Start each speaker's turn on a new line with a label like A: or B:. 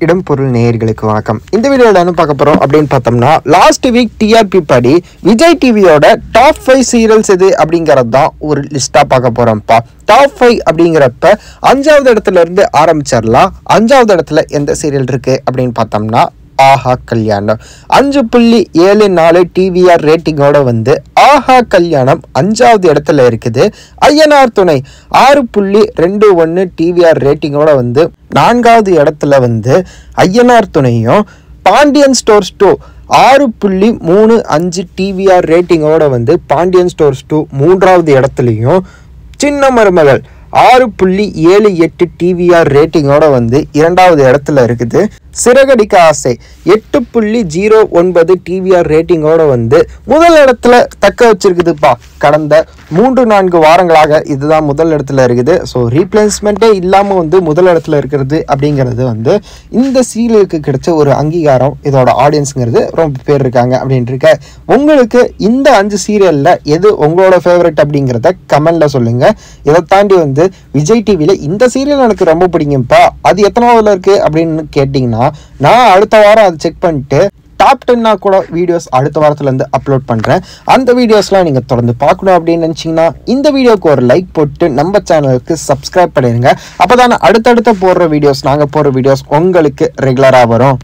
A: இடம் பொருள் நேயர்களுக்கு வணக்கம். இந்த வீடியோல என்ன பார்க்க போறோம் அப்படின்னு பார்த்தோம்னா, லாஸ்ட் வீக் டிஆர்பி படி விஜய் டிவியோட டாப் 5 சீரியல்ஸ் எது அப்படிங்கறது தான் ஒரு லிஸ்டா பார்க்க போறோம்ப்பா. டாப் 5 அப்படிங்கிறப்ப 5வது இடத்துல இருந்து ஆரம்பிச்சிடலாம். 5வது இடத்துல எந்த சீரியல் இருக்கு அப்படின்னு பார்த்தோம்னா ஆஹா கல்யாணம் 5.74 டிவிஆர் ரேட்டிங்கோட வந்து ஆஹா கல்யாணம் 5வது இடத்துல இருக்குது. ஐயனார் துணை 6.21 டிவிஆர் ரேட்டிங்கோட வந்து 4வது இடத்துல வந்து ஐயனார் துணையும், பாண்டியன் ஸ்டோர்ஸ் 2 6.35 டிவிஆர் ரேட்டிங்கோட வந்து பாண்டியன் ஸ்டோர்ஸ் 2 3வது இடத்துலையும், சின்ன மருமகள் 6.78 டிவிஆர் ரேட்டிங்கோட வந்து 2வது இடத்துல இருக்குது. சிறகடிக்க ஆசை 8.09 டிவிஆர் ரேட்டிங்கோட வந்து முதல் இடத்துல தக்க வச்சிருக்குதுப்பா. கடந்த 3-4 வாரங்களாக இதுதான் முதல் இடத்துல இருக்குது. ஸோ ரீப்ளேஸ்மெண்ட்டே இல்லாமல் வந்து முதல் இடத்துல இருக்கிறது அப்படிங்கிறது வந்து இந்த சீரியலுக்கு கிடைச்ச ஒரு அங்கீகாரம். இதோட ஆடியன்ஸுங்கிறது ரொம்ப பேர் இருக்காங்க அப்படின்ட்டு இருக்க. உங்களுக்கு இந்த 5 சீரியலில் எது உங்களோட ஃபேவரட் அப்படிங்கிறத கமெண்ட்ல சொல்லுங்க. இதை தாண்டி வந்து விஜய் டிவியில் இந்த சீரியல் எனக்கு ரொம்ப பிடிக்கும்ப்பா, அது எத்தனாவதுல இருக்கு அப்படின்னு கேட்டிங்கன்னா, நான் அடுத்த வாரம் அதை செக் பண்ணிட்டு டாப் 10 கூட வீடியோஸ் அடுத்த வாரத்துலேருந்து அப்லோட் பண்ணுறேன். அந்த வீடியோஸ்லாம் நீங்கள் தொடர்ந்து பார்க்கணும் அப்படின்னு நினச்சிங்கன்னா இந்த வீடியோக்கு ஒரு லைக் போட்டு நம்ம சேனலுக்கு சப்ஸ்கிரைப் பண்ணிடுங்க. அப்போ தானே அடுத்தடுத்த போடுற வீடியோஸ், நாங்கள் போடுற வீடியோஸ் உங்களுக்கு ரெகுலராக வரும்.